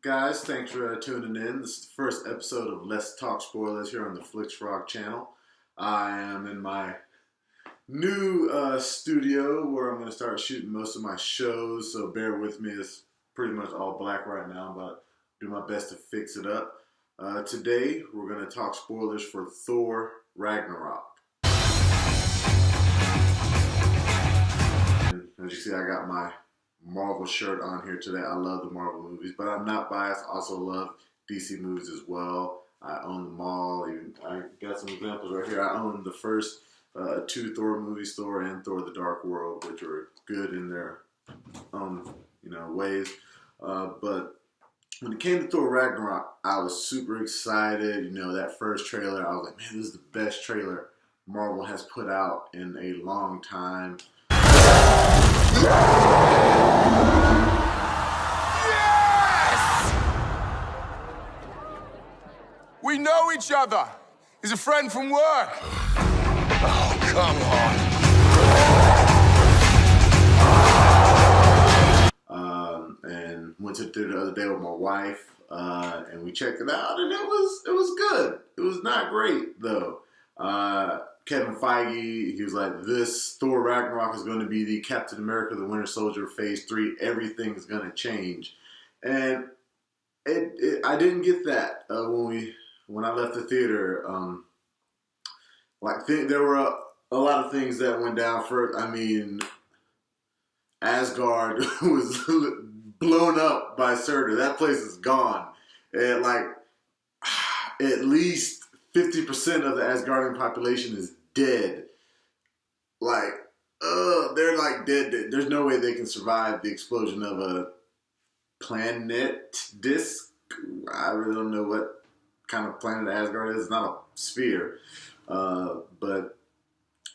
Guys, thanks for tuning in. This is the first episode of Let's Talk Spoilers here on the FlixFrog channel. I am in my new studio where I'm going to start shooting most of my shows, so bear with me. It's pretty much all black right now, but I'll do my best to fix it up. Today, we're going to talk spoilers for Thor Ragnarok. And as you see, I got my Marvel shirt on here today. I love the Marvel movies, but I'm not biased. I also love DC movies as well. I own them all. I got some examples right here. I own the first two Thor movies, Thor and Thor: The Dark World, which are good in their own ways. But when it came to Thor Ragnarok, I was super excited. That first trailer, I was like, man, this is the best trailer Marvel has put out in a long time. Yes! We know each other. He's a friend from work. Oh, come on. And went to the theater the other day with my wife, and we checked it out, and it was good. It was not great though. Kevin Feige, he was like, this Thor Ragnarok is going to be the Captain America, the Winter Soldier Phase 3. Everything is going to change. And I didn't get that when I left the theater. There were a lot of things that went down first. I mean, Asgard was blown up by Surtur. That place is gone. And at least 50% of the Asgardian population is dead. They're dead. There's no way they can survive the explosion of a planet disk. I really don't know what kind of planet Asgard is. It's not a sphere. But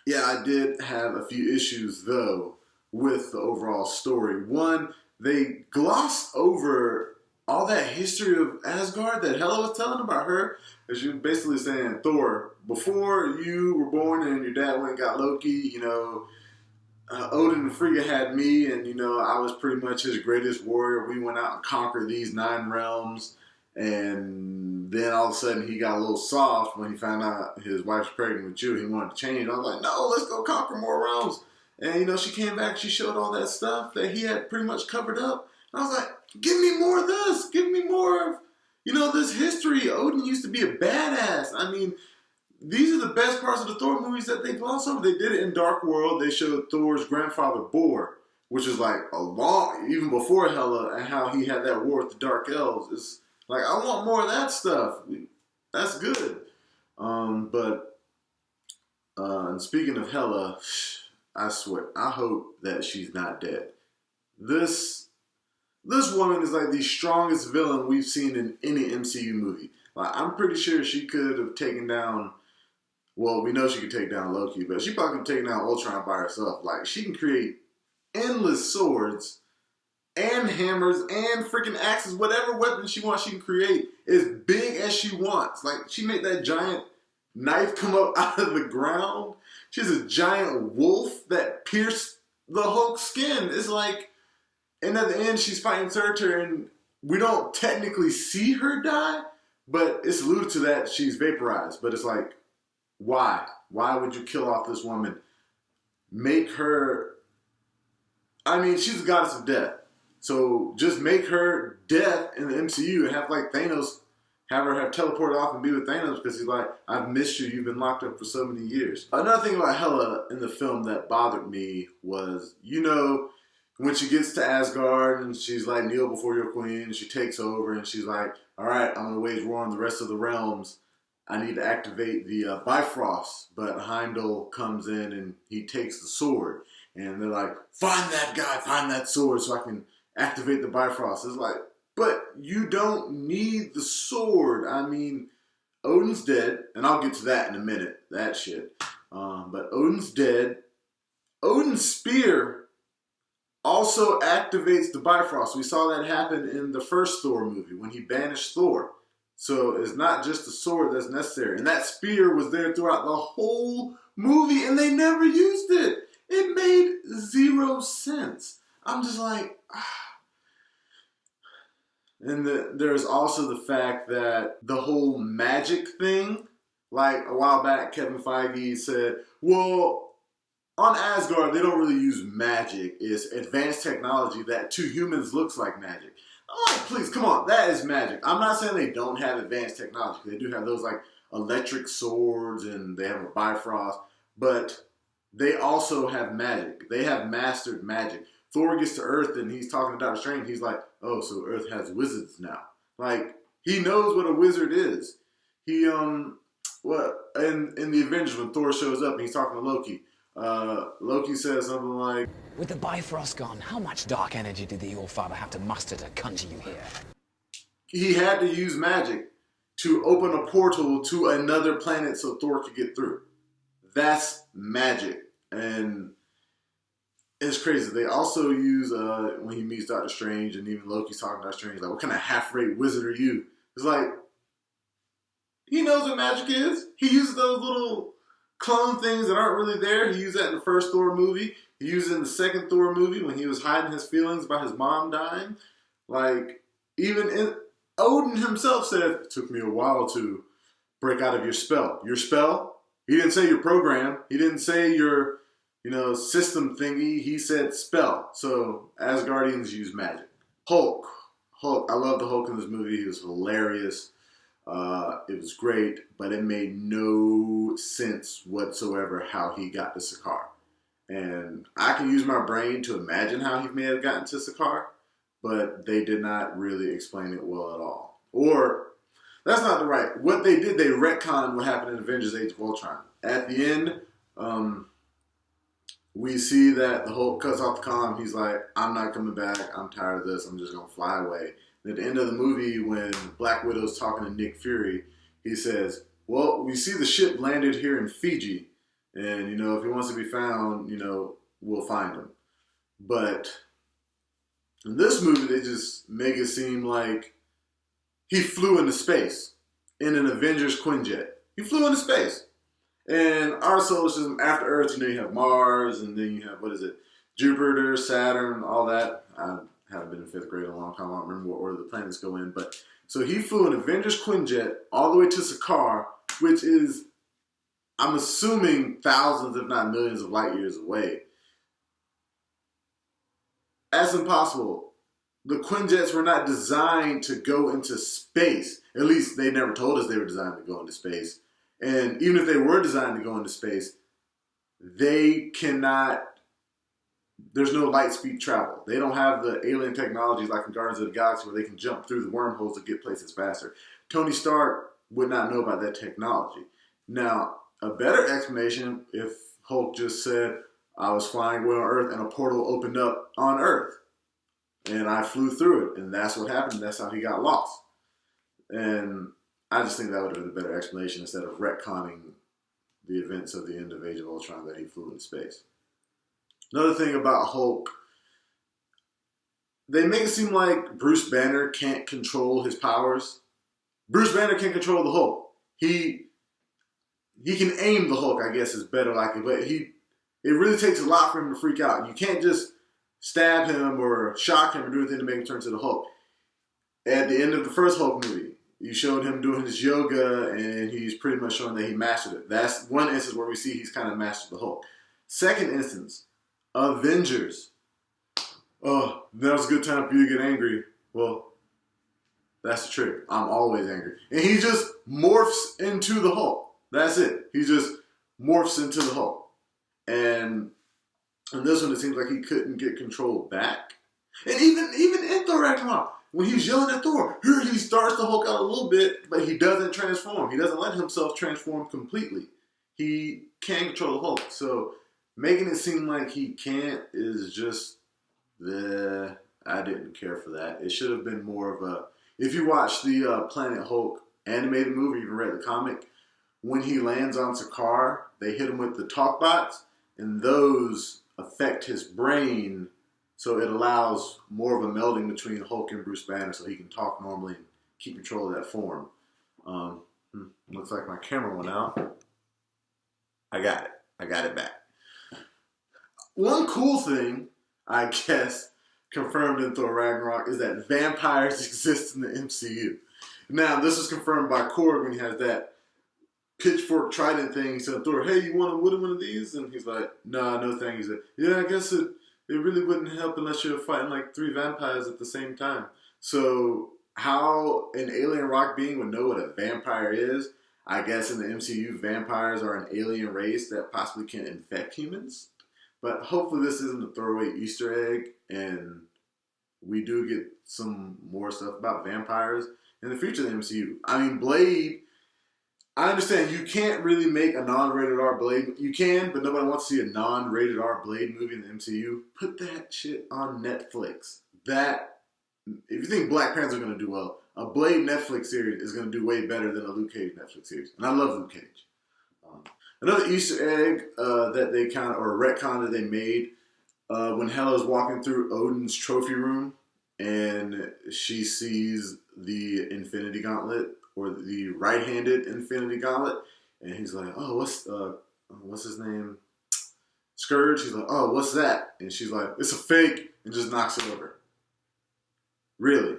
yeah, I did have a few issues though with the overall story. One, they glossed over all that history of Asgard that Hela was telling about her. She was basically saying, Thor, before you were born and your dad went and got Loki, Odin and Frigga had me, and, I was pretty much his greatest warrior. We went out and conquered these 9 realms, and then all of a sudden he got a little soft when he found out his wife's pregnant with you. He wanted to change. I was like, no, let's go conquer more realms. And, she came back, she showed all that stuff that he had pretty much covered up. And I was like, give me more of this. Give me more of, this history. Odin used to be a badass. I mean, these are the best parts of the Thor movies that they gloss over. They did it in Dark World. They showed Thor's grandfather, Bor, which is even before Hela, and how he had that war with the Dark Elves. It's like, I want more of that stuff. That's good. And speaking of Hela, I swear, I hope that she's not dead. This woman is like the strongest villain we've seen in any MCU movie. I'm pretty sure she could have taken down, well, we know she could take down Loki, but she probably could have taken down Ultron by herself. She can create endless swords and hammers and freaking axes. Whatever weapon she wants, she can create as big as she wants. She made that giant knife come up out of the ground. She has a giant wolf that pierced the Hulk's skin. It's and at the end, she's fighting Surtur, and we don't technically see her die, but it's alluded to that she's vaporized. But it's why? Why would you kill off this woman? Make her... I mean, she's the goddess of death. So just make her death in the MCU and have Thanos, have her teleported off and be with Thanos because he's like, I've missed you. You've been locked up for so many years. Another thing about Hela in the film that bothered me was, when she gets to Asgard and she's like, kneel before your queen, and she takes over and she's like, all right, I'm going to wage war on the rest of the realms. I need to activate the Bifrost. But Heimdall comes in and he takes the sword. And they're like, find that guy, find that sword so I can activate the Bifrost. It's but you don't need the sword. I mean, Odin's dead, and I'll get to that in a minute, that shit. But Odin's dead. Odin's spear also activates the Bifrost. We saw that happen in the first Thor movie when he banished Thor. So it's not just the sword that's necessary. And that spear was there throughout the whole movie, and they never used it. It made 0 sense. I'm just like, And there's also the fact that the whole magic thing, like a while back, Kevin Feige said, well, on Asgard, they don't really use magic. It's advanced technology that to humans looks like magic. I'm like, please, come on, that is magic. I'm not saying they don't have advanced technology. They do have those like electric swords and they have a Bifrost, but they also have magic. They have mastered magic. Thor gets to Earth and he's talking to Doctor Strange. He's like, oh, so Earth has wizards now. Like, he knows what a wizard is. He, in the Avengers, when Thor shows up and he's talking to Loki, Loki says something like, with the Bifrost gone, how much dark energy did the All-Father have to muster to conjure you here? He had to use magic to open a portal to another planet so Thor could get through. That's magic. And it's crazy. They also use, when he meets Doctor Strange and even Loki's talking to Doctor Strange, like, what kind of half-rate wizard are you? It's like, he knows what magic is. He uses those little clone things that aren't really there. He used that in the first Thor movie. He used it in the second Thor movie when he was hiding his feelings about his mom dying. Like, Odin himself said, it took me a while to break out of your spell. Your spell? He didn't say your program. He didn't say your, system thingy. He said spell. So, Asgardians use magic. Hulk. I love the Hulk in this movie. He was hilarious. It was great, but it made no sense whatsoever how he got to Sakaar. And I can use my brain to imagine how he may have gotten to Sakaar, but they did not really explain it well at all. Or, that's not the right. What they did, they retconned what happened in Avengers Age of Ultron. At the end, we see that the Hulk cuts off the comm. He's like, I'm not coming back. I'm tired of this. I'm just going to fly away. And at the end of the movie, when Black Widow's talking to Nick Fury, he says, well, we see the ship landed here in Fiji. And, if he wants to be found, we'll find him. But in this movie, they just make it seem like he flew into space in an Avengers Quinjet. He flew into space. And our solar system, after Earth, you have Mars, and then you have, Jupiter, Saturn, all that. I haven't been in 5th grade in a long time. I don't remember what order the planets go in. But so he flew an Avengers Quinjet all the way to Sakaar, which is, I'm assuming, thousands, if not millions of light years away. That's impossible. The Quinjets were not designed to go into space. At least they never told us they were designed to go into space. And even if they were designed to go into space, they cannot, there's no light speed travel. They don't have the alien technologies like in Guardians of the Galaxy where they can jump through the wormholes to get places faster. Tony Stark would not know about that technology. Now, a better explanation if Hulk just said, I was flying away on Earth and a portal opened up on Earth. And I flew through it. And that's what happened. That's how he got lost. And I just think that would have been a better explanation instead of retconning the events of the end of Age of Ultron that he flew into space. Another thing about Hulk, they make it seem like Bruce Banner can't control his powers. Bruce Banner can't control the Hulk. He can aim the Hulk, I guess is better like it, but it really takes a lot for him to freak out. You can't just stab him or shock him or do anything to make him turn to the Hulk. At the end of the first Hulk movie, you showed him doing his yoga, and he's pretty much showing that he mastered it. That's one instance where we see he's kind of mastered the Hulk. Second instance, Avengers. Oh, that was a good time for you to get angry. Well, that's the trick. I'm always angry. And he just morphs into the Hulk. That's it. He just morphs into the Hulk. And in this one, it seems like he couldn't get control back. And even in Thor Ragnarok, when he's yelling at Thor, he starts to Hulk out a little bit, but he doesn't transform. He doesn't let himself transform completely. He can't control the Hulk. So making it seem like he can't is just, I didn't care for that. It should have been more of a, if you watch the Planet Hulk animated movie, even read the comic, when he lands on Sakaar, they hit him with the talk bots, and those affect his brain. So it allows more of a melding between Hulk and Bruce Banner so he can talk normally and keep control of that form. Looks like my camera went out. I got it. I got it back. One cool thing, I guess, confirmed in Thor Ragnarok is that vampires exist in the MCU. Now, this is confirmed by Korg when he has that pitchfork trident thing. He said, Thor, hey, you want to win one of these? And he's like, nah, no thank you. He said, yeah, I guess it really wouldn't help unless you're fighting like 3 vampires at the same time. So how an alien rock being would know what a vampire is, I guess in the MCU, vampires are an alien race that possibly can infect humans. But hopefully this isn't a throwaway Easter egg, and we do get some more stuff about vampires in the future of the MCU. I mean, Blade, I understand you can't really make a non-rated R Blade. You can, but nobody wants to see a non-rated R Blade movie in the MCU. Put that shit on Netflix. That, if you think Black Panther is going to do well, a Blade Netflix series is going to do way better than a Luke Cage Netflix series. And I love Luke Cage. Another Easter egg that they kind of, or a retcon that they made, when Hela's walking through Odin's trophy room and she sees the Infinity Gauntlet, or the right-handed Infinity Gauntlet, and he's like, oh, what's his name? Scourge. He's like, oh, what's that? And she's like, it's a fake, and just knocks it over. Really?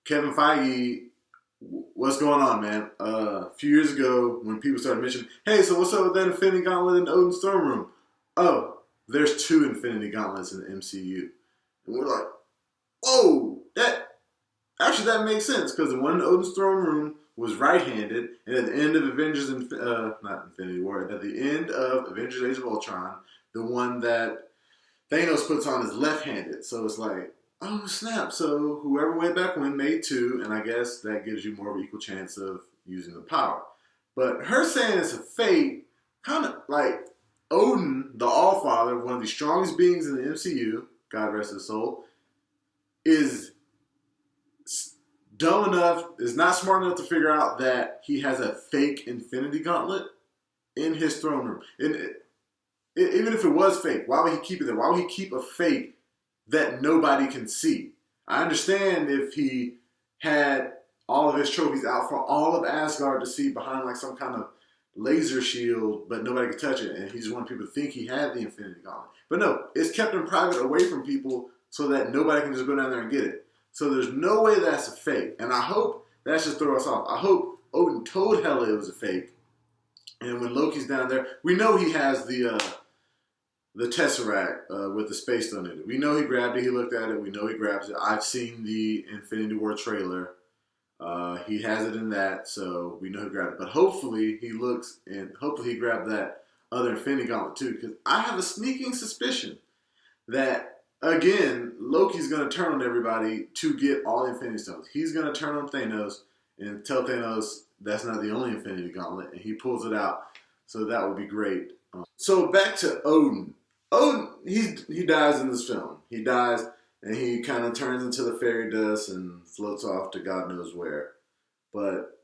Kevin Feige, what's going on, man? A few years ago, when people started mentioning, hey, so what's up with that Infinity Gauntlet in Odin's throne room? Oh, there's 2 Infinity Gauntlets in the MCU. And we're like, whoa, actually that makes sense, because the one in Odin's throne room was right-handed, and at the end of not Infinity War, at the end of Avengers Age of Ultron, the one that Thanos puts on is left-handed. So it's like, oh snap, so whoever way back when made 2, and I guess that gives you more of an equal chance of using the power. But her saying it's a fake, kind of like Odin, the All-Father, one of the strongest beings in the MCU, God rest his soul, is dumb enough, is not smart enough to figure out that he has a fake Infinity Gauntlet in his throne room. And even if it was fake, why would he keep it there? Why would he keep a fake that nobody can see? I understand if he had all of his trophies out for all of Asgard to see behind like some kind of laser shield, but nobody could touch it, and he just wanted people to think he had the Infinity Gauntlet. But no, it's kept in private away from people so that nobody can just go down there and get it. So there's no way that's a fake. And I hope that should throw us off. I hope Odin told Hela it was a fake. And when Loki's down there, we know he has the Tesseract with the Space Stone in it. We know he grabbed it. He looked at it. We know he grabs it. I've seen the Infinity War trailer. He has it in that, so we know he grabbed it. But hopefully he looks, and hopefully he grabbed that other Infinity Gauntlet too. Because I have a sneaking suspicion that, again, Loki's going to turn on everybody to get all the Infinity Stones. He's going to turn on Thanos and tell Thanos that's not the only Infinity Gauntlet, and he pulls it out. So that would be great. So back to Odin. Odin, he dies in this film. He dies, and he kind of turns into the fairy dust and floats off to God knows where. But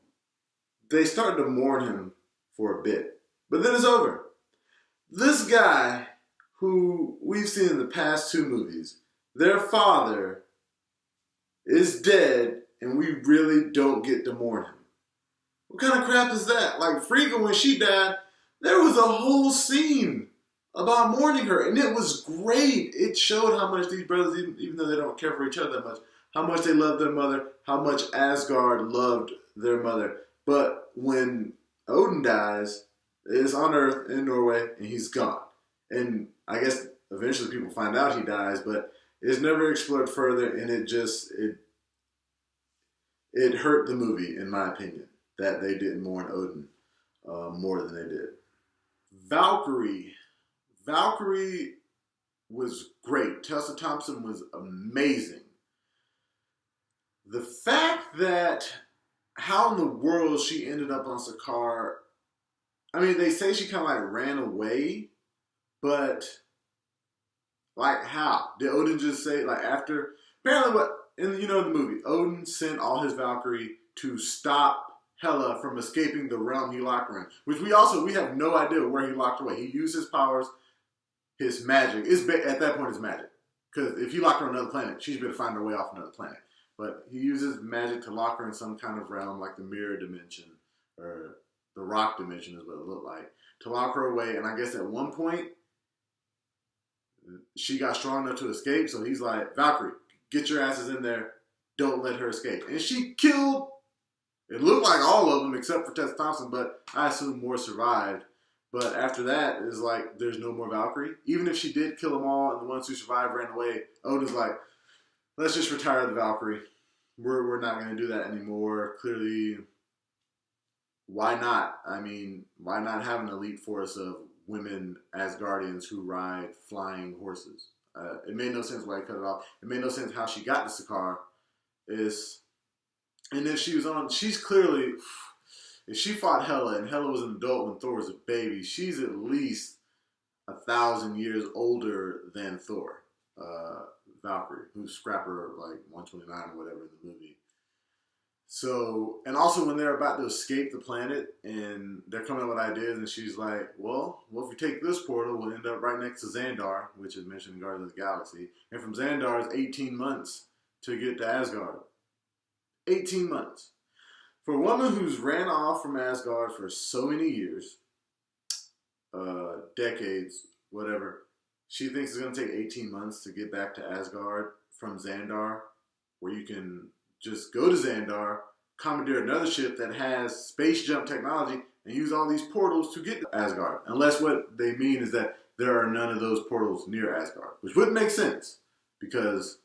they start to mourn him for a bit. But then it's over. This guy, who we've seen in the past 2 movies, their father is dead, and we really don't get to mourn him. What kind of crap is that? Like, Frigga, when she died, there was a whole scene about mourning her, and it was great. It showed how much these brothers, even though they don't care for each other that much, how much they love their mother, how much Asgard loved their mother. But when Odin dies, it's on Earth in Norway, and he's gone. And I guess eventually people find out he dies, but it's never explored further, and it hurt the movie, in my opinion, that they didn't mourn Odin more than they did. Valkyrie was great. Tessa Thompson was amazing. The fact that how in the world she ended up on Sakaar, I mean, they say she kind of like ran away, but like how? Did Odin just say, like, after, apparently what, in the movie, Odin sent all his Valkyrie to stop Hela from escaping the realm he locked her in, which we have no idea where he locked her away. He used his powers, his magic. At that point, it's magic. Because if he locked her on another planet, she's going to find her way off another planet. But he uses magic to lock her in some kind of realm, like the mirror dimension, or the rock dimension is what it looked like, to lock her away. And I guess at one point, She got strong enough to escape, so he's like, Valkyrie, get your asses in there. Don't let her escape. And she killed, it looked like all of them except for Tessa Thompson, but I assume more survived. But after that, it's like, there's no more Valkyrie. Even if she did kill them all and the ones who survived ran away, Odin's like, let's just retire the Valkyrie. We're not going to do that anymore. Clearly, why not? I mean, why not have an elite force of women Asgardians who ride flying horses? It made no sense why he cut it off. It made no sense how she got to Sakaar. And if she was on, she's clearly, if she fought Hela and Hela was an adult when Thor was a baby, she's at least 1,000 years older than Thor. Valkyrie, who's Scrapper like 129 or whatever in the movie. So, and also when they're about to escape the planet and they're coming up with ideas, and she's like, well, if we take this portal, we'll end up right next to Xandar, which is mentioned in Guardians of the Galaxy. And from Xandar, it's 18 months to get to Asgard. 18 months. For a woman who's ran off from Asgard for so many years, decades, whatever, she thinks it's going to take 18 months to get back to Asgard from Xandar, where you can just go to Xandar, commandeer another ship that has space jump technology, and use all these portals to get to Asgard. Unless what they mean is that there are none of those portals near Asgard, which wouldn't make sense, because,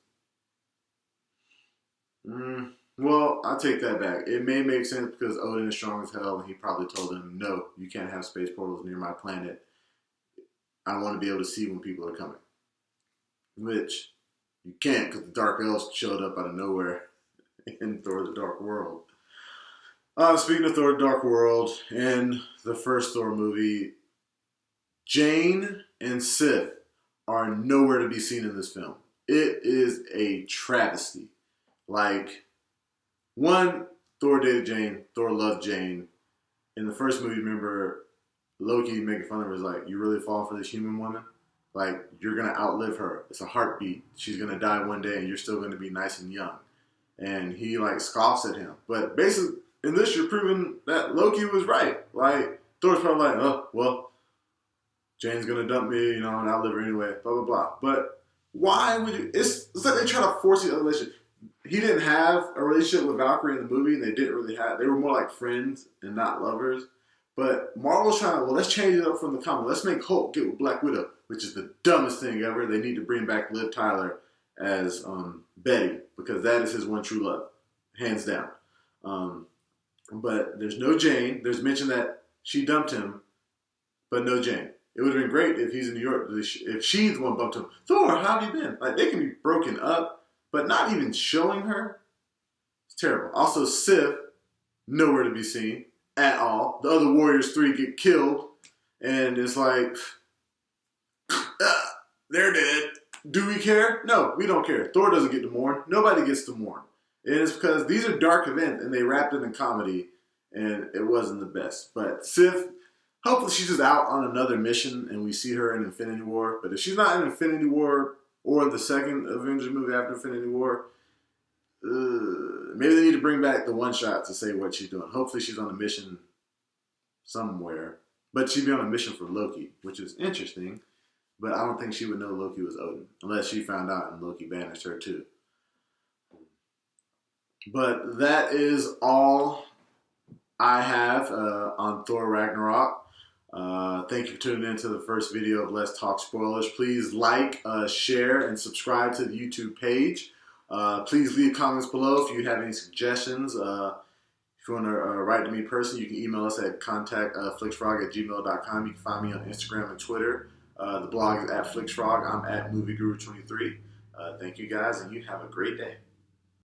well, I'll take that back. It may make sense because Odin is strong as hell, and he probably told them, no, you can't have space portals near my planet. I want to be able to see when people are coming. Which, you can't, because the Dark Elves showed up out of nowhere in Thor the Dark World. Speaking of Thor the Dark World, in the first Thor movie, Jane and Sif are nowhere to be seen in this film. It is a travesty. Like, one, Thor dated Jane. Thor loved Jane. In the first movie, remember, Loki making fun of her is like, you really fall for this human woman? Like, you're going to outlive her. It's a heartbeat. She's going to die one day and you're still going to be nice and young. And he, like, scoffs at him. But basically, in this, you're proving that Loki was right. Like, Thor's probably like, oh, well, Jane's going to dump me, you know, and outlive her anyway, blah, blah, blah. But why would you? It's like they try to force the relationship. He didn't have a relationship with Valkyrie in the movie, and they didn't really have. They were more like friends and not lovers. But Marvel's trying to, well, let's change it up from the comic. Let's make Hulk get with Black Widow, which is the dumbest thing ever. They need to bring back Liv Tyler as Betty, because that is his one true love, hands down. But there's no Jane. There's mention that she dumped him, but no Jane. It would have been great if he's in New York, if she's the one bumped him. Thor, how have you been? Like, they can be broken up, but not even showing her. It's terrible. Also, Sif, nowhere to be seen at all. The other Warriors 3 get killed, and it's like, they're dead. Do we care? No, we don't care. Thor doesn't get to mourn. Nobody gets to mourn. And it's because these are dark events, and they wrapped it in comedy, and it wasn't the best. But Sif, hopefully she's just out on another mission, and we see her in Infinity War. But if she's not in Infinity War or the second Avengers movie after Infinity War, maybe they need to bring back the one shot to say what she's doing. Hopefully she's on a mission somewhere. But she'd be on a mission for Loki, which is interesting. But I don't think she would know Loki was Odin, unless she found out and Loki banished her too. But that is all I have on Thor Ragnarok. Thank you for tuning in to the first video of Let's Talk Spoilers. Please like, share, and subscribe to the YouTube page. Please leave comments below if you have any suggestions. If you want to write to me personally, you can email us at contact@flixfrog@gmail.com. You can find me on Instagram and Twitter. The blog is @flixfrog. I'm @movieguru23. Thank you guys, and you have a great day.